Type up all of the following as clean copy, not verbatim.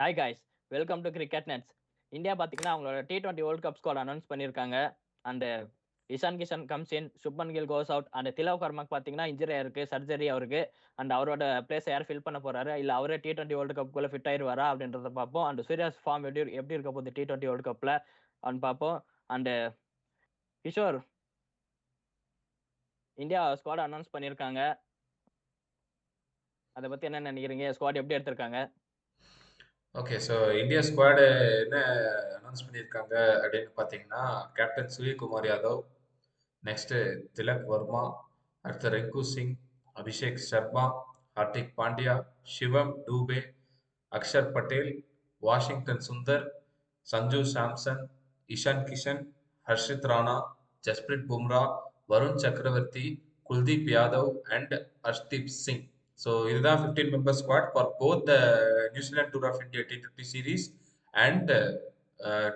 Hi guys, welcome to cricket nets. India பார்த்தீங்கன்னா அவங்களோட T20 world Cup squad announce பண்ணியிருக்காங்க. And Ishan Kishan comes in, Shubman Gill goes out. And Tilak வர்மாக்கு பார்த்தீங்கன்னா injury ஆயிருக்கு, surgery அவருக்கு. அண்ட் அவரோட பிளேஸை யார் ஃபில் பண்ண போறாரு, இல்லை அவரே T20 வேர்ல்டு கப்புக்குள்ள ஃபிட் ஆயிருவாரா அப்படின்றத பார்ப்போம். அண்ட் சூர்யாஸ் ஃபார்ம் எப்படி இருக்க போகுது T20 வேர்ல்டு கப்ல அவன் பார்ப்போம். And Kishore, India squad announce பண்ணியிருக்காங்க. அதை பத்தி என்ன நினைக்கிறீங்க? ஸ்குவாட் எப்படி எடுத்திருக்காங்க? ஓகே. ஸோ இந்தியா ஸ்குவாடு என்ன அனௌன்ஸ் பண்ணியிருக்காங்க அப்படின்னு பார்த்தீங்கன்னா, கேப்டன் சூரியகுமார் யாதவ், நெக்ஸ்ட்டு திலக் வர்மா, அடுத்து ரிங்கு சிங், அபிஷேக் சர்மா, ஹார்திக் பாண்டியா, சிவம் டூபே, அக்ஷர் பட்டேல், வாஷிங்டன் சுந்தர், சஞ்சு சாம்சன், இஷான் கிஷன், ஹர்ஷித் ராணா, ஜஸ்பிரித் பும்ரா, வருண் சக்கரவர்த்தி, குல்தீப் யாதவ் அண்ட் ஹர்ஷ்தீப் சிங். ஸோ இதுதான் 15 member squad for both the New Zealand tour of India T20 series and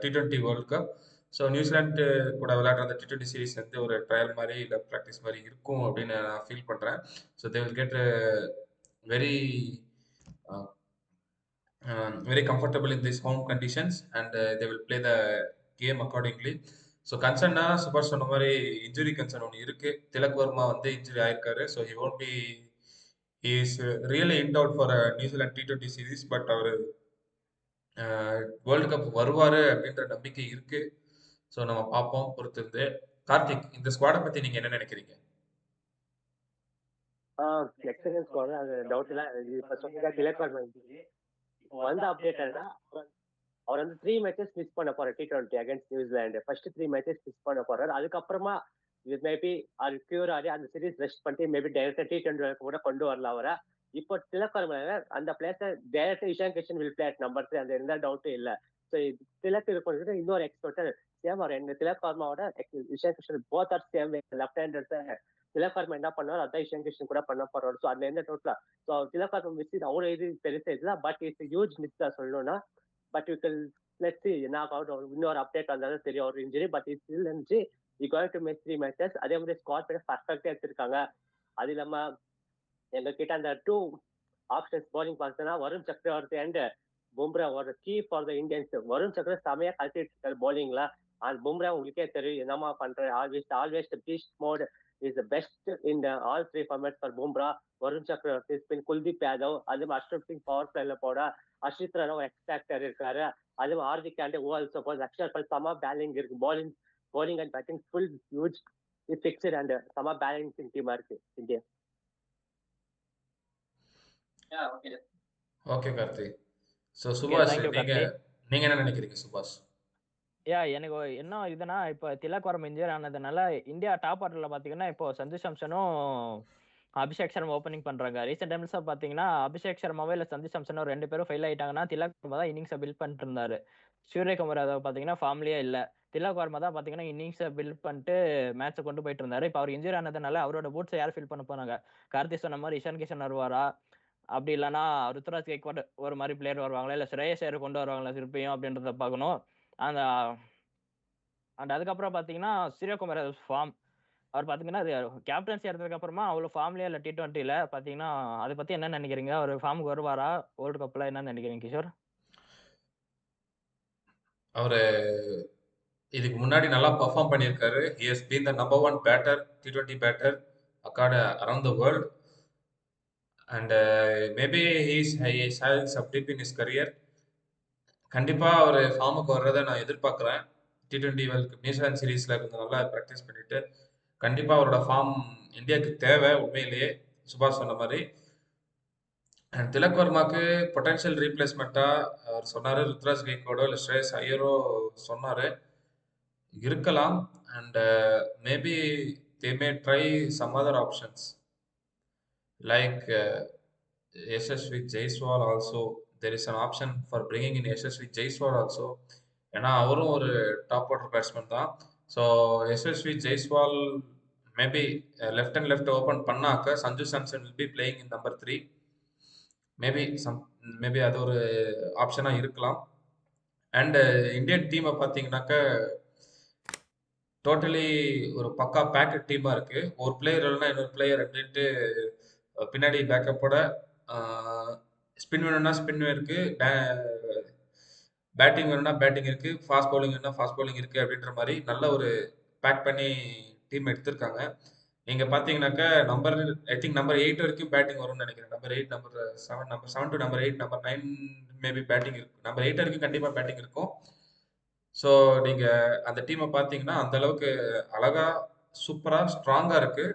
T20 world cup. So New Zealand கூட விளையாடுற அந்த T20 சீரீஸ் வந்து ஒரு ட்ரையல் மாதிரி இல்லை ப்ராக்டிஸ் மாதிரி இருக்கும் அப்படின்னு நான் ஃபீல் பண்ணுறேன். So they will get very very comfortable in these home conditions and they will play the game accordingly. So கன்சர்னா சூப்பர் சொன்ன மாதிரி இன்ஜுரி கன்சர்ன் ஒன்று இருக்கு. திலக் வர்மா வந்து இன்ஜுரி ஆயிருக்காரு. So he won't be he is really in doubt for a New Zealand T20 series. But அவர் World Cup வருவாரு அப்படின்ற நம்பிக்கை இருக்கு. ஸோ நம்ம பார்ப்போம் பொறுத்திருந்து. கார்த்திக், இந்த ஸ்குவாடை பத்தி நீங்க என்ன நினைக்கிறீங்க? எக்ஸ்பீரியன்ஸ் ஸ்குவாட் அது டவுட் இல்லை. இப்போ சொன்னீங்க திலக் வர்மா injury. இப்போ வந்த அப்டேட் என்னன்னா அவர் வந்து 3 மேட்சஸ் மிஸ் பண்ண போறாரு T20 against New Zealand. First 3 matches miss பண்ண போறாரு. அதுக்கப்புறமா இது மேபி அது கியூர் ஆகி அந்த சீரீஸ் ரெஸ்ட் பண்ணிட்டு மேபி டைரக்டா T20 கூட கொண்டு வரலாம் அவரை. இப்போ திலக் வர்மா அந்த பிளேஸை டைரக்டா Ishan Kishan will play at number 3, அந்த எந்த டவுட்டும் இல்லை. ஸோ திலக் இருக்கும் இன்னொரு எக்ஸ்பர்ட் சேம் அவர் என்ன திலக் வர்மாவோட Ishan Kishan both are same left handers. Tilak Varma என்ன பண்ணுவார் அதான் இஷான் கிஷன் கூட பண்ண போறாரு. ஸோ அதுல எந்த டவுட்ல ஸோ திலக் வர்மா மிஸ் அவ்வளோ இது பெருசா இல்லை. பட் இட்ஸ் ஹியூஜ் மிஸ் தான் சொல்லணும்னா. But you can let's see என்ன ஆகும். இன்னொரு அப்டேட் வந்தாலும் தெரியும் ஒரு இன்ஜுரி. பட் இட்ஸ் ஸ்டில் இருந்துச்சு you going to miss 3 matches. அதே மாதிரி ஸ்குவாட் பண்ணி பர்ஃபெக்டா எடுத்திருக்காங்க. அது இல்லாம எங்க கிட்ட அந்த 2 ஆப்ஷன்ஸ் பவுலிங் பார்த்தோன்னா வருண் சக்கரவர்த்தி அண்ட் பும்ரா ஒரு key for the Indians. Varun Chakravarthy செமையா கழிச்சிட்டு இருக்காரு பவுலிங்ல. அண்ட் பும்ரா உங்களுக்கே தெரியும் என்னமா பண்றாரு. Always the beast mode is the best in all 3 formats for Bumrah. Varun Chakravarthy spin, Kuldeep Yadav, அது அஷ்ரப் சிங் பவர் பிளேல போட, அஷித் ராணா ஒரு எக்ஸ்ட்ராக்டர் இருக்காரு. அது ஹார்திக் பாண்டியா ஆல்சோ போல் அக்ஷர் பல் சம பேலிங் இருக்கு. bowling and batting full huge fixed and சம பேலன்சிங் டீமா இருக்கு India. Okay Karthik. So okay, சுபாஷ், தேங்க்யூ நீங்க கார்த்தி. நீங்க என்ன நினைக்கிறீங்க சுபாஷ்? எனக்கு என்ன இதுனா, இப்போ திலக் வர்மா இன்ஜுரி ஆனதுனால இந்தியா டாப் ஆர்டர்ல பாத்தீங்கன்னா இப்போ சஞ்சு சாம்சனும் அபிஷேக் சர்மா ஓப்பனிங் பண்றாங்க. ரீசெண்ட் டைம்ஸ்ல பாத்தீங்கன்னா அபிஷேக் சர்மாவே இல்ல சஞ்சு சாம்சனும் 2 பேரும் ஃபெயில் ஆயிட்டாங்கன்னா திலக் வர்மா தான் இன்னிங்ஸை பில்ட் பண்ணிட்டு இருந்தாரு. சூரியகுமார் யாதவ் பாத்தீங்கன்னா ஃபார்ம்லயே இல்ல. திலக் வர்மா தான் பாத்தீங்கன்னா இன்னிங்ஸை பில்ட் பண்ணிட்டு மேட்சை கொண்டு போயிட்டு இருந்தாரு. இப்போ அவர் இன்ஜுரி ஆனதுனால அவரோட பூட்ஸை யார் ஃபில் பண்ண போறாங்க? கார்த்தி சொன்ன மாதிரி இஷான் கிஷன் வருவாரா, அப்படி இல்லைன்னா ருத்ராஜ் கேக்வாட் ஒரு மாதிரி பிளேயர் வருவாங்களா, இல்ல ஸ்ரேயஸ் ஐயர் கொண்டு வருவாங்களா திருப்பியும் அப்படின்றத பார்க்கணும். அந்த அண்ட் அதுக்கப்புறம் பாத்தீங்கன்னா சூரியகுமார் ஃபார்ம் அவர் பாத்தீங்கன்னா கேப்டன்சி எடுத்ததுக்கு அப்புறமா அவ்வளவு ஃபார்ம்லயே இல்ல T20ல பாத்தீங்கன்னா. அதை பத்தி என்ன நினைக்கிறீங்க? அவர் ஃபார்முக்கு வருவாரா வேர்ல்டு கப்ல? என்ன நினைக்கிறீங்க கிஷோர்? அவரு இதுக்கு முன்னாடி நல்லா பெர்ஃபார்ம் பண்ணியிருக்காரு. He has been the number 1 batter, T20 batter around the world. And maybe he is having some dip in his career. கண்டிப்பா அவர் ஃபார்முக்கு வர்றதை நான் எதிர்பார்க்குறேன். T20 வேர்ல்ட் கப் நியூசிலாந்து சீரீஸ்ல கொஞ்சம் நல்லா ப்ராக்டிஸ் பண்ணிட்டு கண்டிப்பா அவரோட ஃபார்ம் இந்தியாவுக்கு தேவை உண்மையிலேயே, சுபாஷ் சொன்ன மாதிரி. அண்ட் திலக் வர்மாக்கு பொட்டன்ஷியல் ரீப்ளேஸ்மெண்ட்டா அவர் சொன்னாரு, ருத்ராஜ் கெய்க்வாடோ இல்லை ஸ்ரேயஸ் ஐயரோ சொன்னாரு, இருக்கலாம். And maybe they may try some other options like Yashasvi Jaiswal also. There is an option for bringing in Yashasvi Jaiswal also. ஏன்னா அவரும் ஒரு டாப் ஆர்டர் பேட்ஸ்மேன் தான். So Yashasvi Jaiswal maybe left and left open பண்ணாக்க Sanju Samson will be playing in number 3. Maybe அது ஒரு ஆப்ஷனாக இருக்கலாம். And Indian டீமை பார்த்தீங்கன்னாக்க டோட்டலி ஒரு பக்கா பேக்கெட் டீமாக இருக்குது. ஒரு பிளேயர் இல்லைன்னா இன்னொரு பிளேயர் அப்படின்ட்டு பின்னாடி பேக்கப்போட ஸ்பின் வேணும்னா ஸ்பின் இருக்குது, பேட்டிங் வேணும்னா பேட்டிங் இருக்கு, ஃபாஸ்ட் பவுலிங் வேணும்னா ஃபாஸ்ட் பவுலிங் இருக்கு அப்படின்ற மாதிரி நல்ல ஒரு பேக் பண்ணி டீம் எடுத்திருக்காங்க. நீங்க பார்த்தீங்கன்னாக்கா ஐ திங்க் நம்பர் 8 வரைக்கும் பேட்டிங் வரும்னு நினைக்கிறேன். Number 8, number 7 to number 8, number 9 maybe batting இருக்கும். நம்பர் 8 வரைக்கும் கண்டிப்பா பேட்டிங் இருக்கும். ஸோ நீங்க அந்த டீமை பார்த்தீங்கன்னா அந்த அளவுக்கு அழகா, சூப்பரா, ஸ்ட்ராங்கா இருக்கு.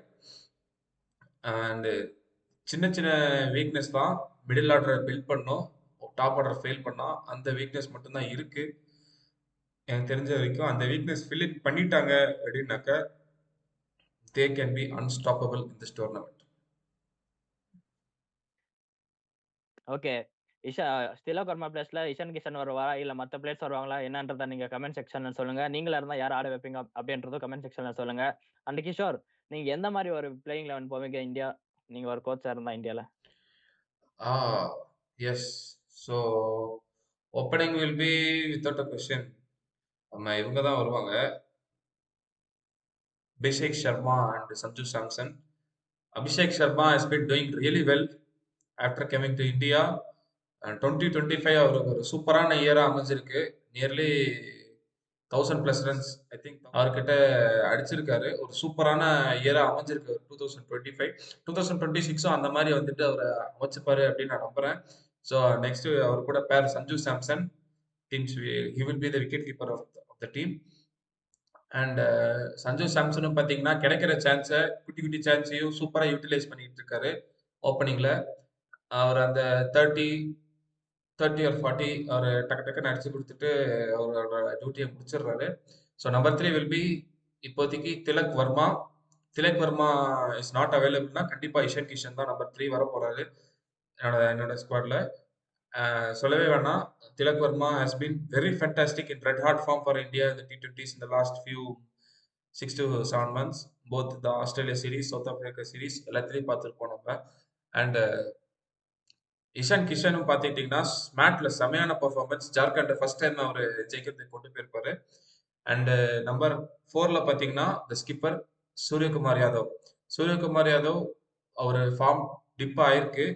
அண்ட் சின்ன சின்ன வீக்னஸ் தான். மிடில் ஆர்டரை பில்ட் பண்ணோம், டாப் ஆர்டர் ஃபெயில் பண்ணா அந்த வீக்னஸ் மட்டும்தான் இருக்கு. எனக்கு தெரிஞ்ச வரைக்கும் அந்த வீக்னஸ் ஃபில் பண்ணிட்டாங்க அப்படின்னாக்க they can be unstoppable in this tournament. Okay. Tilak Varma பிளேஸ்ல இஷான் கிஷன் வருவாரா இல்ல மத்த பிளேயர்ஸ் வருவாங்களா என்னன்றத நீங்க கமெண்ட் செக்ஷன்ல சொல்லுங்க. நீங்களா இருந்தா யார் ஆட வைப்பீங்க அப்படின்றதும் கமெண்ட் செக்ஷன்ல சொல்லுங்க. அண்ட் கிஷோர், நீங்க எந்த மாதிரி ஒரு பிளேயிங் 11 போவீங்க இந்தியா? நீங்க ஒரு கோச்சா இருந்தா இந்தியால. Yes. So opening will be without a question. நம்ம இவங்க தான் வருவாங்க, Abhishek Sharma and Sanju Samson. Abhishek Sharma has been doing really well after coming to India. 2025 அவருக்கு ஒரு சூப்பரான இயரா அமைஞ்சிருக்கு. நியர்லி 1000+ ரன்ஸ் ஐ திங்க் அவர்கிட்ட அடிச்சிருக்காரு. ஒரு சூப்பரான இயரா அமைஞ்சிருக்கு 2025. 2026 அந்த மாதிரி வந்துட்டு அவரை அமைச்சிருப்பாரு அப்படின்னு நான் நம்புறேன். ஸோ நெக்ஸ்ட் அவர் கூட பேர் Sanju Samson, teams he will be the wicket keeper of the team. And Sanju சாம்சனும் பார்த்தீங்கன்னா கிடைக்கிற சான்ஸை, குட்டி குட்டி சான்ஸையும் சூப்பராக யூட்டிலைஸ் பண்ணிட்டு இருக்காரு ஓப்பனிங்ல. அவர் அந்த 30 ஆர் 40 அவர் டக்கு டக்குன்னு அடிச்சு கொடுத்துட்டு அவரோட டியூட்டியை முடிச்சிடுறாரு. ஸோ நம்பர் 3 வில் பி இப்போதைக்கு திலக் வர்மா. திலக் வர்மா இஸ் நாட் அவைலபிள்னா கண்டிப்பாக இஷான் கிஷன் தான் நம்பர் 3 வர போறாரு என்னோட ஸ்குவாட்ல. சொல்லவே வேணாம், Tilak Varma has been very fantastic in red hot form for India இந்த T20s in the last few 6 to 7 months. Both the Australia series, south Africa series எல்லாத்துலேயும் பார்த்துருப்போம் நம்ம. அண்ட் இஷான் கிஷனும் பார்த்துக்கிட்டிங்கன்னா ஸ்மாட்ல செமையான பர்ஃபார்மன்ஸ். ஜார்க்கண்டை ஃபர்ஸ்ட் டைம் அவர் ஜெயிக்கிறதுக்கு கொண்டு போயிருப்பாரு. அண்ட் நம்பர் 4ல பார்த்தீங்கன்னா த ஸ்கிப்பர் சூரியகுமார் யாதவ். சூரியகுமார் யாதவ் அவர் ஃபார்ம் டிப் ஆயிருக்கு.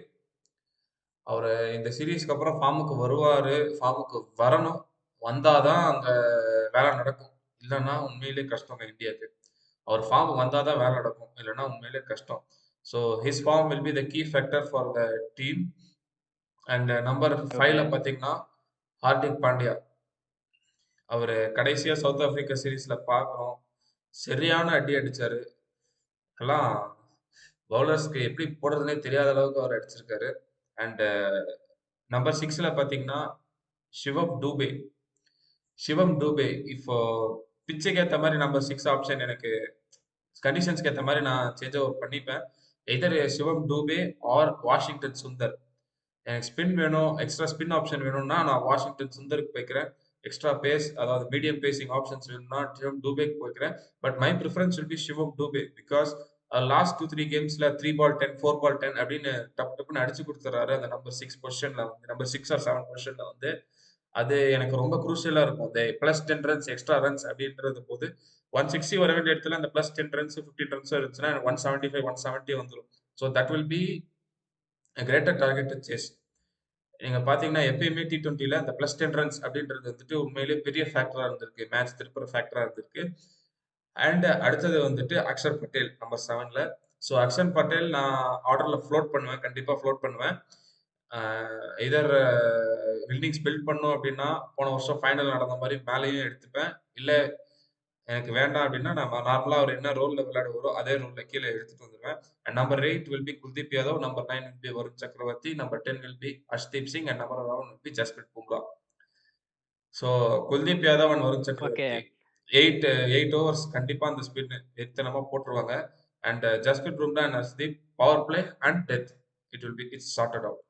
அவர் இந்த சீரீஸ்க்கு அப்புறம் ஃபார்முக்கு வருவாரு, ஃபார்முக்கு வரணும். வந்தாதான் அங்க வேலை நடக்கும், இல்லைன்னா உண்மையிலே கஷ்டங்க இந்தியாவுக்கு. அவர் ஃபார்ம் வந்தாதான் வேலை நடக்கும், இல்லைன்னா உண்மையிலே கஷ்டம். So his form will be the key factor for the team. And number 5ல பார்த்தீங்கன்னா ஹார்திக் பாண்டியா. அவர் கடைசியா சவுத் ஆப்பிரிக்கா சீரீஸ்ல பார்க்குறோம், சரியான அடி அடிச்சாரு. எல்லாம் பவுலர்ஸ்க்கு எப்படி போடுறதுனே தெரியாத அளவுக்கு அவர் அடிச்சிருக்காரு. அண்ட் நம்பர் 6ல பார்த்தீங்கன்னா சிவம் டூபே. சிவம் டூபே இப்போ பிச்சுக்கு ஏற்ற மாதிரி நம்பர் 6 ஆப்ஷன் எனக்கு கண்டிஷன்ஸ்க்கு ஏற்ற மாதிரி நான் சேஞ்ச் ஓவர் பண்ணிப்பேன். எதர் சிவம் டூபே ஆர் வாஷிங்டன் சுந்தர். எனக்கு ஸ்பின் வேணும், எக்ஸ்ட்ரா ஸ்பின் ஆப்ஷன் வேணும்னா நான் வாஷிங்டன் சுந்தருக்கு போய்க்கிறேன். எக்ஸ்ட்ரா பேஸ், அதாவது மீடியம் பேசிங் ஆப்ஷன்ஸ் வேணும்னா சிவம் டூபேக்கு போய்க்கிறேன். But my preference will be Shivam Dube because last 2-3 கேம்ஸ்ல 3 ball 10, 4 ball 10 அப்படின்னு டப்புன்னு அடிச்சு கொடுத்துறாரு அந்த நம்பர் 6 பொசிஷன்ல வந்து, நம்பர் 6 ஆர் 7 பொசிஷன்ல வந்து. அது எனக்கு ரொம்ப குரூஷியலா இருக்கும். அந்த +10 ரன்ஸ் எக்ஸ்ட்ரா ரன்ஸ் அப்படின்றது போது 160 வர வேண்டிய இடத்துல அந்த +10 ரன்ஸ் 15 ரன்ஸ் இருந்துச்சுன்னா 175 170 வந்துடும். So that will be greater target to chase. நீங்க பாத்தீங்கன்னா எப்பயுமே T20ல அந்த +10 ரன்ஸ் அப்படின்றது வந்துட்டு உண்மையிலேயே பெரிய ஃபேக்டரா இருந்திருக்கு, மேட்ச் திருப்புற ஃபேக்டரா இருந்திருக்கு. அண்ட் அடுத்தது வந்துட்டு அக்ஷர் பட்டேல் நம்பர் 7ல. ஸோ அக்ஷர் பட்டேல் நான் ஆர்டர்ல ஃப்ளோட் பண்ணுவேன், கண்டிப்பா ஃப்ளோட் பண்ணுவேன். இதர் வில்லிங்ஸ் பில்ட் பண்ணும் அப்படின்னா போன வருஷம் ஃபைனல் நடந்த மாதிரி மேலேயும் எடுத்துப்பேன். இல்ல எனக்கு வேண்டாம் அப்படின்னா நம்ம நார்மலா அவர் என்ன ரோல்ல விளையாடுவாரோ அதே ரோல்ல கீழே எடுத்துட்டு வந்துருவேன். And number 8 will be Kuldeep Yadav, number 9 will be Varun Chakravarthy, number 10 will be Arshdeep Singh and number 11 will be Jasprit Bumrah. So Kuldeep Yadav and Varun okay. Chakravarthy 8 overs கண்டிப்பா அந்த ஸ்பின் எத்தனமா போட்டுருவாங்க. And Jasprit Bumrah and Arshdeep power play and death it will be it's sorted out.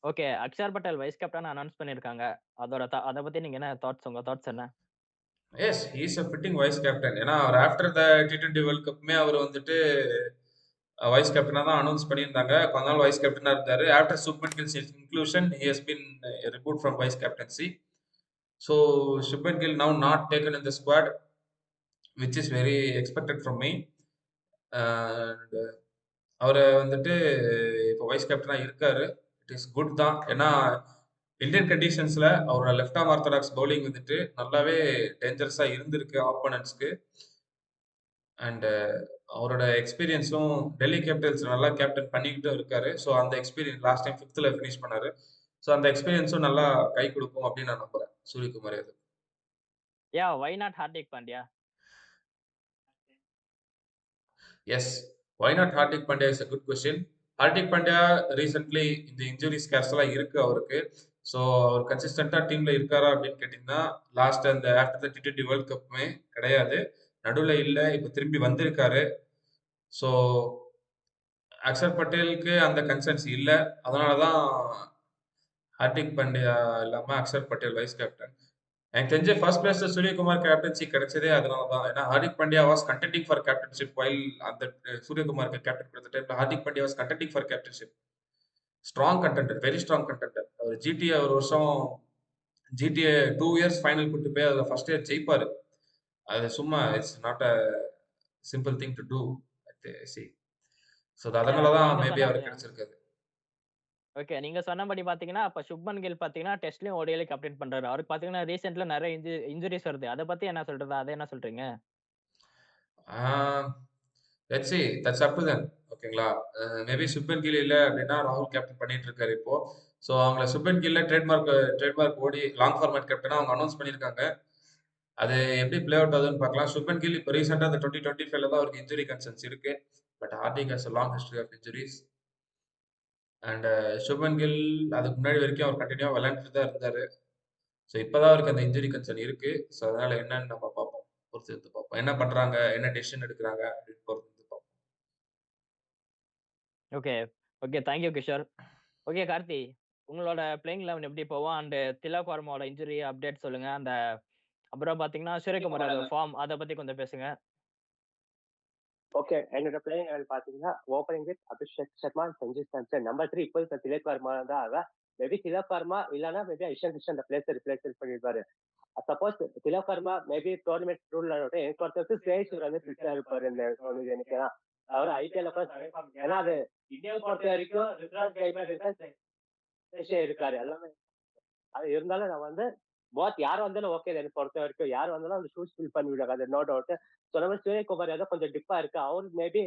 Okay. Axar Patel vice captain announce பண்ணிருக்காங்க. அத பத்தி நீங்க என்ன thoughts, உங்க தாட்ஸ் என்ன? Yes, he is a fitting vice captain. ஏன்னா அவர் ஆஃப்டர் த T20 வேர்ல்ட் கப்புமே அவர் வந்துட்டு வைஸ் கேப்டனா தான் அனௌன்ஸ் பண்ணியிருந்தாங்க. கொஞ்ச நாள் வைஸ் கேப்டனா இருந்தாரு. After Shubman Gill's inclusion he has been removed from vice captaincy. So Shubman Gill now not taken in the squad which is very expected from me. And அவரை வந்துட்டு இப்போ வைஸ் கேப்டனா இருக்காரு. இட் இஸ் குட் தான். ஏன்னா இந்தியன் கண்டிஷன்ஸ்ல அவரோட லெஃப்ட் ஆர்ம் ஆர்த்தடாக்ஸ் பவுலிங் வந்துட்டு நல்லாவே டேஞ்சரஸா இருந்திருக்கு ஆப்போனன்ட்ஸ்க்கு. அண்ட் அவரோட எக்ஸ்பீரியன்ஸும் டெல்லி கேபிட்டல்ஸ் நல்லா கேப்டன் பண்ணிக்கிட்டும் இருக்காரு. ஸோ அந்த experience last time 5th finish பண்ணாரு. ஸோ அந்த எக்ஸ்பீரியன்ஸும் நல்லா கை கொடுக்கும் அப்படின்னு நான் நம்புறேன் Suryakumar Yadav. Yeah why not Hardik Pandya? Yes, why not Hardik Pandya is a good question. Hardik Pandya recently இந்த இன்ஜுரி ஸ்கேர்ஸ் எல்லாம் இருக்கு அவருக்கு. ஸோ அவர் கன்சிஸ்டண்டா டீம்ல இருக்காரா அப்படின்னு கேட்டீங்கன்னா லாஸ்ட் அந்த ஆஃப்டர் த T20 வேர்ல்ட் கப்புமே கிடையாது, நடுவில் இல்லை, இப்போ திரும்பி வந்திருக்காரு. ஸோ அக்ஷர் பட்டேலுக்கு அந்த கன்சர்ன்ஸ் இல்லை, அதனால தான் ஹார்திக் பாண்டியா இல்லாம அக்ஷர் பட்டேல் வைஸ் கேப்டன். எனக்கு தெரிஞ்ச ஃபர்ஸ்ட் பிளேஸ் சூரியகுமார் கேப்டன்சி கிடைச்சதே அதனால தான். ஏன்னா Hardik Pandya was contending for captainship while அந்த சூரியகுமாருக்கு கேப்டன் கொடுத்த டைம்ல Hardik Pandya was contending for captainship. Strong contender, very strong contender. அவர் ஜிடிஏ ஒரு வருஷம் ஜிடிஏ 2 இயர்ஸ் ஃபைனல் கூட்டு போய் அதில் ஃபர்ஸ்ட் இயர் ஜெயிப்பாரு. அது சும்மா it's not a simple thing to do. சி ஸோ அதனால தான் நீங்க மேபி சொன்ன அவருக்கு கிடைச்சிருக்காது. ஓகே, நீங்க சொன்னபடி பாத்தீங்கன்னா அப்ப சுப்மன் கில் பாத்தீங்கன்னா டெஸ்ட்லயும் ஓடிஐலயும் கேப்டன் பண்றாரு. அவருக்கு பாத்தீங்கன்னா ரீசென்ட்ல நிறைய இன்ஜுரிஸ் வருது. அதை பத்தி என்ன சொல்றது? அதை என்ன சொல்றீங்க? Let's see, that's up to them. ஓகேங்களா? மேபி சுப்மன் கில் இல்லை அப்படின்னா ராகுல் கேப்டன் பண்ணிட்டு இருக்காரு இப்போ. ஸோ அவங்கள சுப்மன் கில்ல ட்ரேட்மார்க் ஓடி லாங் ஃபார்மேட் கேப்டனா அவங்க அனௌன்ஸ் பண்ணியிருக்காங்க. அது எப்படி பிளே அவுட் ஆகுதுன்னு பார்க்கலாம். சுப்மன் கில் இப்போ ரீசெண்டாக அந்த 2025ல தான் அவருக்கு இன்ஜுரி கன்சர்ன்ஸ் இருக்கு. But Hardik has a long history of injuries. And Shubman Gill அதுக்கு முன்னாடி வரைக்கும் அவர் கண்டினியூவா விளையாண்டுட்டு தான் இருந்தாரு. ஸோ இப்போதான் அவருக்கு அந்த இன்ஜுரி கன்சர்ன் இருக்கு. ஸோ அதனால என்னன்னு நம்ம பார்ப்போம், பொறுத்து இருந்து பார்ப்போம். என்ன பண்றாங்க, என்ன டெசிஷன் எடுக்கிறாங்க அப்படின்னு பொறுத்து இருந்து பார்ப்போம். Okay okay, thank you Kishore. Okay Karthi, உங்களோட பிளேயிங் 11 எப்படி போவோம்? அண்ட் திலக் வர்மாவோட இன்ஜுரி அப்டேட் சொல்லுங்க. அந்த அப்புறம் பாத்தீங்கன்னா சூரியகுமார் யாதவ் ஃபார்ம், அதை பத்தி கொஞ்சம் பேசுங்க. ஓகே, என்னோட பிளேயிங் பாத்தீங்கன்னா opening with Abhishek Sharma, Sanju Samson. Number 3 இப்போ இப்ப திலக் வர்மா தான் ஆக. மேபி திலக் வர்மா இல்லைன்னா மேபி இஷான் கிஷன் அந்த பிளேஸ் ரிப்ளேஸ் பண்ணிருப்பாரு. Suppose Tilak Varma maybe tournament ரூல்ல எனக்கு பொறுத்தவரைக்கும் ஸ்ரேயஸ் வந்து ஃபிட்டா இருப்பாரு இந்த தோணுது எனக்கு. ஏன்னா அவர் ஐபிஎல்ல கூட ஏன்னா அது இந்தியாவை பொறுத்த வரைக்கும் ருத்ராஜ் கைமா இருக்காரு எல்லாமே. அது இருந்தாலும் நான் வந்து யார் வந்தாலும் ஓகே, எனக்கு பொறுத்த வரைக்கும் யார் வந்தாலும் அந்த ஷூஸ் ஃபில் பண்ணி விடுறாங்க, அது நோ டவுட். சொன்ன மாதிரி சூரியகுமார் ஏதோ கொஞ்சம் டிப்பா இருக்கு. அவருக்கு மேபி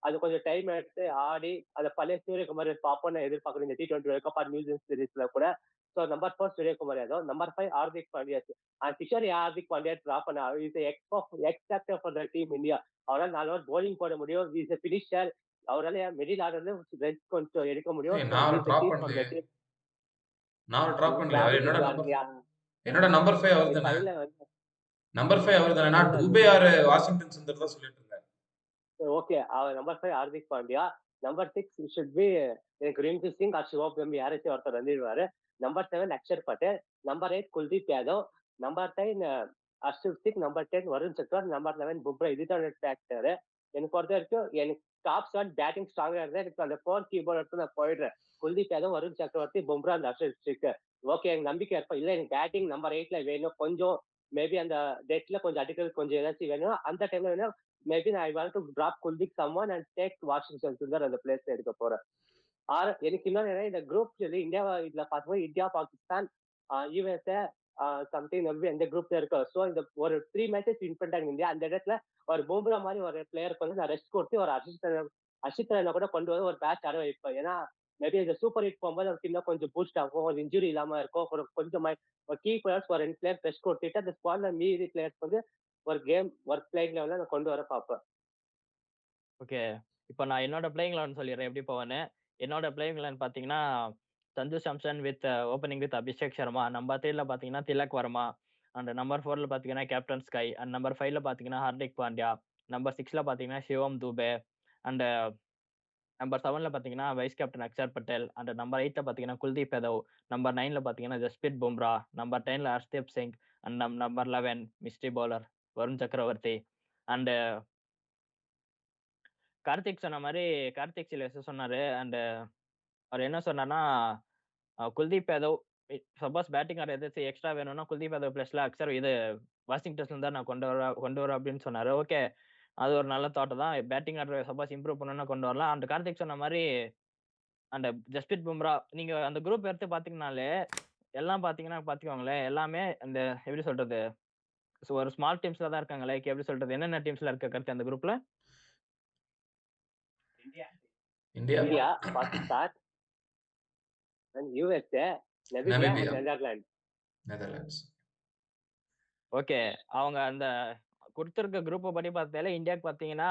அது கொஞ்சம் டைம் எடுத்து ஆடி அதை பழைய சூரியகுமார் பார்ப்போம்னு எதிர்பார்க்கணும் இந்த T20 வேர்ல்ட் கப் நியூசிலாந்து சீரீஸ்ல கூட. So number 4 Suryakumar Yadav, number 5 Hardik Pandya. Kishore Hardik Pandya drop பண்ண is X factor for the team India. அவரால் 4 ஓவர் போலிங் போட முடியும், இஸ் பினிஷர். அவரால் மிடில் ஆர்டர்ல கொஞ்சம் எடுக்க முடியும். நான் ட்ராப் பண்ணலையே, நான் ட்ராப் பண்ணல. அவர் என்னோட நம்பர் 5 அவர் தானே. நம்பர் 5 அவர் தானே. நான் டூபே ஆர் வாஷிங்டன் சுந்தர் தான் சொல்லிட்டு இருந்தேன். ஓகே, அவர் number 5 Hardik Pandya. Number 6 should be எனக்கு ரிங்கு சிங் ஆர் சிவம் தம்பி யாராச்சும் ஒருத்தர் வந்துடுவாரு. Number 7 Axar Patel. Number 8 Kuldeep Yadav. Number 9 Arshdeep Singh. Number 10 Varun Chakkar. Number 11 Bumrah. இதுதான் ஃபேக்டர். எனக்கு பொறுத்த வரைக்கும் எனக்கு டாப் 7 பேட்டிங் ஸ்ட்ராங்கா இருந்தா எனக்கு அந்த 4 கீபோர்ட் எடுத்து நான் போயிடுறேன். குல்தீப் யாதவ், வருண் சக்கரவர்த்தி, பும்ரா, அந்த ஹர்ஷிப் சிங். ஓகே, எனக்கு நம்பிக்கை இருப்பா. இல்ல எனக்கு பேட்டிங் நம்பர் 8ல வேணும், கொஞ்சம் மேபி அந்த டெட்ல கொஞ்சம் அடிக்கிறது கொஞ்சம் ஏதாச்சும் வேணும், அந்த டைம்ல வேணும். Maybe I want to drop Kuldeep someone and take Washington Sundar அந்த பிளேஸ் எடுக்க போறேன். எனக்கு இன்னொன்று இந்த குரூப் இந்தியா இதுல பார்க்கும்போது இந்தியா, பாகிஸ்தான், யூஎஸ்ஏ சம்திங் எந்த குரூப்ல இருக்கோ. ஸோ இந்த ஒரு 3 மேட்சஸ் வின் பண்ணிட்டாங்க இந்தியா. அந்த இடத்துல ஒரு பூம்ரா மாதிரி ஒரு பிளேயருக்கு வந்து நான் ரெஸ்ட் கொடுத்து ஒரு அர்ஷித் ராய்னா கூட கொண்டு வந்து ஒரு மேட்ச் ஆட வைப்பேன். ஏன்னா மேபி இந்த சூப்பர் ஹிட் போகும்போது அவருக்கு இன்னும் கொஞ்சம் பூஸ்ட் ஆகும், ஒரு இன்ஜுரி இல்லாம இருக்கும், ஒரு கொஞ்சம் ஒரு கீ பிளேயர்ஸ் ஒரு 2 பிளேயர் ரெஸ்ட் கொடுத்துட்டு அந்த ஸ்குவாட்ல மீதி பிளேயர்ஸ் வந்து ஒரு கேம் ஒரு பிளேயிங் லெவலில் நான் கொண்டு வர பார்ப்பேன். ஓகே, இப்போ நான் என்னோட பிளேயிங் 11 சொல்லிடுறேன் எப்படி போவேன்னு. என்னோட பிளேயிங் 11 பாத்தீங்கன்னா Sanju Samson with opening with Abhishek Sharma. Number 3ல பாத்தீங்கன்னா திலக் வர்மா. அண்ட் நம்பர் 4ல பாத்தீங்கன்னா கேப்டன் ஸ்கை. அண்ட் நம்பர் 5ல பாத்தீங்கன்னா ஹார்திக் பாண்டியா. நம்பர் 6ல பாத்தீங்கன்னா சிவம் தூபே. அண்ட் நம்பர் 7ல பாத்தீங்கன்னா vice captain Axar Patel. And number 8ல பாத்தீங்கன்னா குல்தீப் யாதவ். நம்பர் 9ல பாத்தீங்கன்னா ஜஸ்பிரித் பும்ரா. நம்பர் 10ல Arshdeep Singh. And number 11 mystery bowler Varun Chakravarthy. And Karthik சொன்ன மாதிரி கார்த்திக் சில சொன்னாரு. அண்ட் அவர் என்ன சொன்னார்னா Kuldeep Yadav suppose batting or எதாச்சும் எக்ஸ்ட்ரா வேணும்னா குல்தீப் யாதவ் பிளஸ்ல அக்ஷர் இது வாஷிங்டன் தான் நான் கொண்டு வரேன் அப்படின்னு சொன்னாரு. ஓகே, அது ஒரு நல்ல தாட் தான். பேட்டிங் ஆர்டர் சப்போஸ் இம்ப்ரூவ் பண்ணணும்னா கொண்டு வரலாம். அண்ட் கார்த்திக் சொன்ன மாதிரி அந்த ஜஸ்பிரித் பும்ரா நீங்க அந்த குரூப் எடுத்து பாத்தீங்கன்னாலே எல்லாம் பாத்தீங்கன்னா பாத்துக்கோங்களேன், எல்லாமே இந்த எப்படி சொல்றது? ஒரு ஸ்மால் டீம்ஸ்ல தான் இருக்காங்க. லைக் எப்படி சொல்றது? என்னென்ன டீம்ஸ்ல இருக்க கருத்து அந்த குரூப்ல? India, India, Pakistan, and USA, Namibia Namibia, and Netherlands. Netherlands. Okay. அவங்க அந்த குடுத்திருக்க குரூப்ப படி பார்த்தாலே இந்தியாக்கு பார்த்தீங்கன்னா,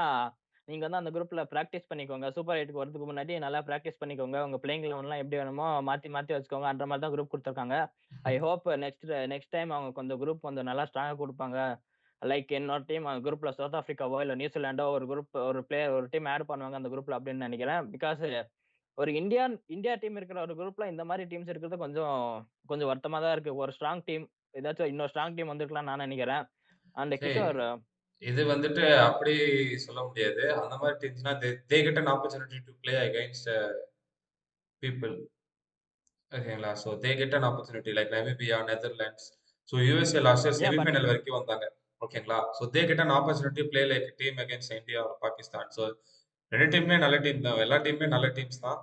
நீங்க வந்து அந்த குரூப்ல பிராக்டிஸ் பண்ணிக்கோங்க. சூப்பர் 8க்கு வரதுக்கு முன்னாடி நல்லா பிராக்டிஸ் பண்ணிக்கோங்க. உங்க பிளேயிங் 11லாம் எப்படி வேணுமோ மாத்தி மாத்தி வச்சுக்கோங்கன்ற மாரி தான் குரூப் குடுத்துருக்காங்க. ஐ ஹோப் நெக்ஸ்ட் டைம் அவங்க கொஞ்சம் குரூப் கொஞ்சம் நல்லா ஸ்ட்ராங்கா குடுப்பாங்க. லைக் என்னோட டீம் குரூப்ல சவுத் ஆஃப்ரிக்காவோ, இல்ல நியூசிலாண்டோ ஒரு டீம் ஆட் பண்ணுவாங்க அந்த குரூப்ல அப்படின்னு நெனைக்கிறேன். பிகாஸ் ஒரு இந்தியா டீம் இருக்கிற ஒரு குரூப்ல இந்த மாரி டீம்ஸ் இருக்கிறது கொஞ்சம் கொஞ்சம் வருத்தமா தான் இருக்கு. ஒரு ஸ்ட்ராங் டீம் ஏதாச்சும் இன்னொரு ஸ்ட்ராங் டீம் வந்திருக்கலாம்னு நான் நெனைக்கிறேன். அண்ட் சரி. கிஷோர் இது வந்துட்டு அப்படி சொல்ல முடியாது. அந்த மாரி டீம்ஸ்னா they get an opportunity to play against people. ஓகேங்களா? So they get an opportunity like Namibia, Netherlands. So USA last year யா செமி பட் ஃபைனல் வரைக்கும் வந்தாங்க. ஓகேங்களா? So they get an opportunity play like team against India or Pakistan. So 2 டீமுமே நல்ல team தான். எல்லா டீமுமே நல்ல டீம்ஸ் தான்.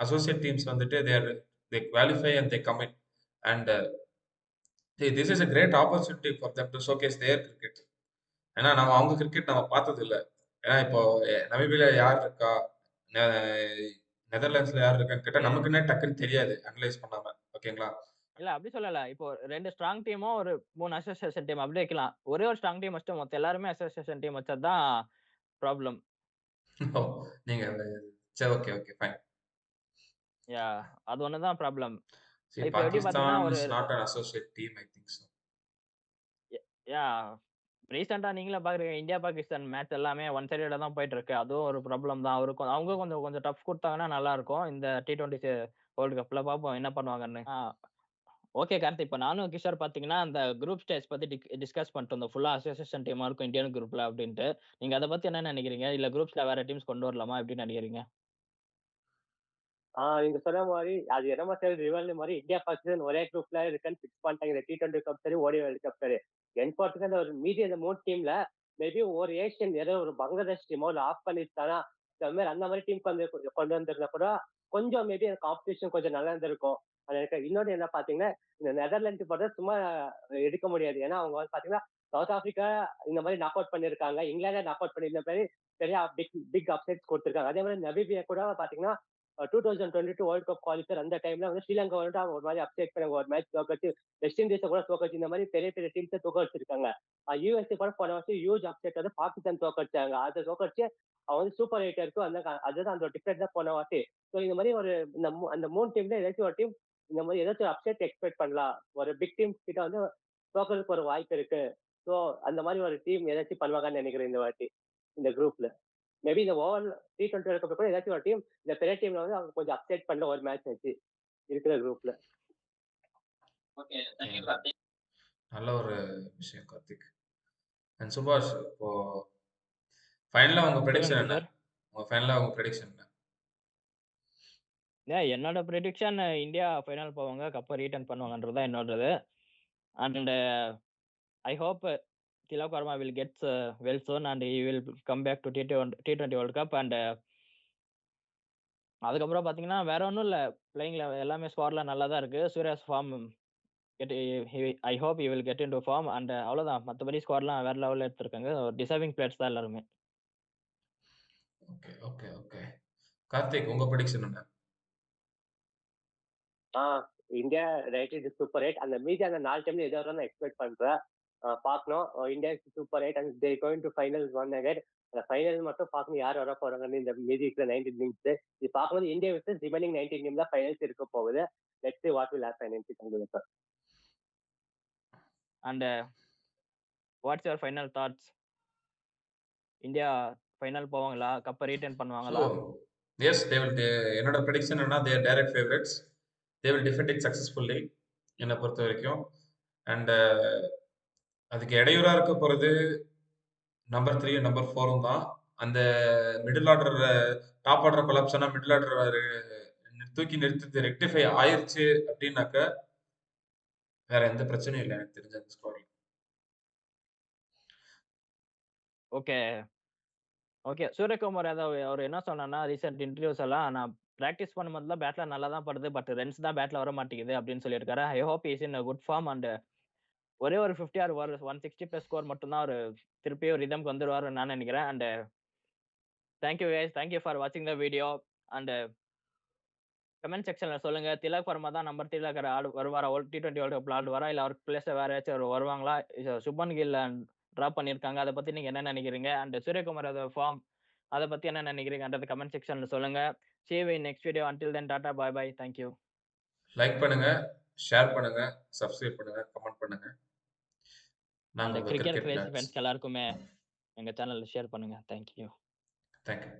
அசோசியேட் டீம்ஸ் வந்துட்டு they qualify and they commit. And this is a great opportunity for them to showcase their cricket. ஏன்னா நம்ம அவங்க கிரிக்கெட் நம்ம பார்த்தது இல்ல. ஏன்னா இப்போ நமீபியால யார் இருக்கா? நெ நெதர்லாண்ட்ஸ்ல யார் இருக்கான்னு கேட்டா நமக்குன்னே டக்குன்னு தெரியாது. அனலைஸ் பண்ணாம. ஓகேங்களா? இல்ல அப்படி சொல்லல. இப்போ 2 ஸ்ட்ராங் டீமும், ஒரு 3 அசோசியேஷன் டீம் அப்படி வைக்கலாம். ஒரே ஒரு ஸ்ட்ராங் டீம் வச்சுட்டு மத்த எல்லாருமே அசோசியேஷன் டீம் வச்சது தான் ப்ராப்ளம். ஓ! நீங்க சரி, ஓகே, ஓகே, ஃபைன். யா அது ஒண்ணு தான் ப்ராப்ளம். See, இப்போ எப்படி பார்த்தீங்கன்னா, Pakistan ஒரு is not an associate team, I think so. யா ரீசென்ட்டா நீங்களே பார்க்குறீங்க. இந்தியா, பாகிஸ்தான் மேட்ச் எல்லாமே ஒன் சைடடா தான் போயிட்டு இருக்கு. அதுவும் ஒரு ப்ராப்ளம் தான். அவங்க கொஞ்சம் கொஞ்சம் டஃப் குடுத்தாங்கன்னா நல்லா இருக்கும். இந்த T20 வேர்ல்ட் கப்ல பார்ப்போம் என்ன பண்ணுவாங்கன்னு. ஓகே கார்த்தி. இப்ப நானும் கிஷோர் பார்த்தீங்கன்னா, அந்த குரூப் ஸ்டேஜ் பத்தி டிஸ்கஸ் பண்ணிட்டு இருந்தோம். ஃபுல்லா அசோசியேஷன் டீமா இருக்கும் இந்தியன் குரூப்ல அப்டின்ட்டு. நீங்க அத பத்தி என்ன நெனைக்கிறீங்க? இல்ல குரூப்ஸ்ல வேற டீம்ஸ் கொண்டு வரலாமா? எப்டி நெனைக்கிறீங்க? நீங்க சொன்ன மாதிரி அது என்னமா சரி ரிவல் மாதிரி இந்தியா பாகிஸ்தான் ஒரே குரூப்ல இருக்குன்னு பிக்ஸ் பண்ணிட்டாங்க. இந்த T20 கப் சரி, ஓடி வேர்ல்ட் கப் சரி. என்ஃபோர்ஸுக்கு அந்த ஒரு மீதி அந்த 3 டீம்ல மேபி ஒரு ஏஷியன் ஏதோ ஒரு பங்களாதேஷ் டீமோ இல்ல ஆப்கானிஸ்தானா அந்த மாதிரி டீம் கொஞ்சம் கொண்டு வந்திருந்தா கூட கொஞ்சம் மேபி அந்த காம்படிஷன் கொஞ்சம் நல்லா இருந்திருக்கும். அது எனக்கு இன்னொன்று என்ன பாத்தீங்கன்னா, இந்த நெதர்லாந்து போட சும்மா எடுக்க முடியாது. ஏன்னா அவங்க வந்து பாத்தீங்கன்னா சவுத் ஆப்பிரிக்கா இந்த மாதிரி நாக் அவுட் பண்ணிருக்காங்க. இங்கிலாந்து நாக் அவுட் பண்ணிருந்த மாதிரி பெரிய பிக் பிக் அப்செட்ஸ் கொடுத்திருக்காங்க. அதே மாதிரி நமீபியா கூட பாத்தீங்கன்னா 2022 வேர்ல்ட் கப் குவாலிஃபயர் அந்த டைம்ல வந்து ஸ்ரீலங்கா வந்து அவங்க ஒரு மாதிரி அப்செட் பண்ணாங்க. ஒரு மேட்ச் தோக்கடிச்சு வெஸ்ட் இண்டீஸை கூட தோக்கடிச்சு இந்த மாதிரி பெரிய பெரிய டீம்ஸை தோக்கடிச்சிருக்காங்க. யுஎஸ்ஏ கூட போன வருஷம் ஹியூஜ் அப்செட் வந்து பாகிஸ்தான் தோக்கடிச்சாங்க. அதை தோக்கடிச்சு அவங்க வந்து சூப்பர் எயிட் இருக்கும். அதுதான் அந்த டிஃபரெண்ட் தான் போன வாட்டி. ஸோ இந்த மாதிரி ஒரு அந்த 3 டீம்ல ஏதாச்சும் ஒரு டீம் இந்த மாதிரி ஏதாச்சும் அப்செட் எக்ஸ்பெக்ட் பண்ணலாம். ஒரு பிக் டீம் கிட்ட வந்து தோக்கறதுக்கு ஒரு வாய்ப்பு இருக்கு. ஸோ அந்த மாதிரி ஒரு டீம் ஏதாச்சும் பண்ணுவாங்கன்னு நினைக்கிறேன் இந்த வாட்டி இந்த குரூப்ல. மேபி இந்த ஓவர் T20 வேர்ல்ட் கப்ல கூட ஏதாச்சும் ஒரு டீம் இந்த பெரிய டீம்ல வந்து அவங்க கொஞ்சம் அப்செட் பண்ணல ஒரு மேட்ச் வச்சு இருக்கிற குரூப்ல. ஓகே. தேங்க் யூ ம். கார்த்தி. நல்ல ஒரு விஷயம் கார்த்திக். அண்ட் சுபாஷ், இப்போ ஃபைனலா உங்க சொல்லுங்க ப்ரெடிக்ஷன் என்ன? கிஷோர். உங்க ஃபைனலா உங்க ப்ரெடிக்ஷன் என்ன? என்னோட பிரெடிக்ஷன் இந்தியா ஃபைனல் போவாங்க. கப்ப ரீட்டர்ன் பண்ணுவாங்கன்றது தான் என்னோடது. And I hope Tilak Varma will gets well soon and he will come back to T20 world cup. அண்ட் அதுக்கப்புறம் பார்த்தீங்கன்னா, வேற ஒண்ணும் இல்ல. பிளேயிங்ல எல்லாமே ஸ்குவாட்ல நல்லா தான் இருக்கு. Surya's form get I hope he will get into form. And அவ்வளோதான். மத்தபடி ஸ்குவாட்லாம் வேற லெவல்ல எடுத்திருக்காங்க. டிசர்விங் பிளேயர்ஸ் தான் எல்லாருமே. Okay, okay, okay. கார்த்திக், உங்க ப்ரெடிக்ஷன் என்ன? இந்தியா ரைட் இது சூப்பர் எயிட். அந்த மீதி அந்த 4 டைம்ல ஏதோ நான் எக்ஸ்பெக்ட் பண்றேன். பார்க்கணும். India super eight and they going to finals one again. அந்த ஃபைனல் மட்டும் பார்க்கணும் யார் வர போறாங்கன்னு இந்த மீதி இருக்கிற 19 டீம்ஸ். இது பார்க்கும்போது இந்தியா விட்டு ரிமைனிங் 19 டீம் தான் ஃபைனல்ஸ் இருக்க போகுது. Let's see what will happen in Singapore. And what's your final thoughts? India final போவாங்களா? கப்ப ரீட்டர்ன் ஸோ பண்ணுவாங்களா? எஸ், என்னோட ப்ரெடிக்ஷன் என்னன்னா they are direct favourites. They will defend it successfully என்னை பொறுத்த வரைக்கும். அண்ட் அதுக்கு இடையூறா இருக்க போறது நம்பர் 3 நம்பர் 4 தான். அந்த middle order top order collapse ஆனா மிடில் ஆர்டர் தூக்கி நிறுத்தி ரெக்டிஃபை ஆயிருச்சு அப்படின்னாக்க வேற எந்த பிரச்சனையும் இல்லை எனக்கு தெரிஞ்ச அந்த ஸ்குவாட்ல. ஓகே. ஓகே. சூரியகுமார் யாதவ் அவர் என்ன சொன்னார்னா, ரீசென்ட் இன்டர்வியூஸ் எல்லாம் நான் பிராக்டிஸ் பண்ணும்போதுலாம் பேட்ல நல்லா தான் படுது. பட் ரன்ஸ் தான் பேட்ல வர மாட்டேங்குது அப்படின்னு சொல்லியிருக்காரு. I hope is in good form and ஒரே ஒரு 50 ஆர் ஒரு 160 பிளஸ் ஸ்கோர் மட்டும் தான் அவரு திருப்பியும் ரிதம்க்கு வந்துருவாருன்னு நான் நினைக்கிறேன். And thank you guys. Thank you for வாட்சிங் த வீடியோ. அண்ட் கமெண்ட் செக்ஷன்ல சொல்லுங்க. திலக் வர்மா தான் நம்பர் 3ல இருக்கிற ஆள் வருவாரா? T20 வேர்ல்ட் கப்ல ஆடுவாரா? இல்ல அவர் பிளேஸ்ல வேற யாராச்சும் வருவாங்களா? சுப்மன் கில் டிராப் பண்ணியிருக்காங்க. அத பத்தி நீங்க என்ன நினைக்கிறீங்க? அண்ட் சூரியகுமார் ஃபார்ம் அத பத்தி என்ன நினைக்கிறீங்கன்றத கமெண்ட் செக்ஷன்ல சொல்லுங்க. See you in next video. Until then, tata, bye bye. Thank you. Like பண்ணுங்க, ஷேர் பண்ணுங்க, சப்ஸ்கிரைப் பண்ணுங்க, கமெண்ட் பண்ணுங்க. நாங்க அந்த உங்க கிரிக்கெட் கிரிக்கெட் கிரேசி டாக்ஸ். ஃபேன்ஸ்க்கு எல்லாருக்குமே எங்க சேனல்ல ஷேர் பண்ணுங்க. Thank you. Thank you.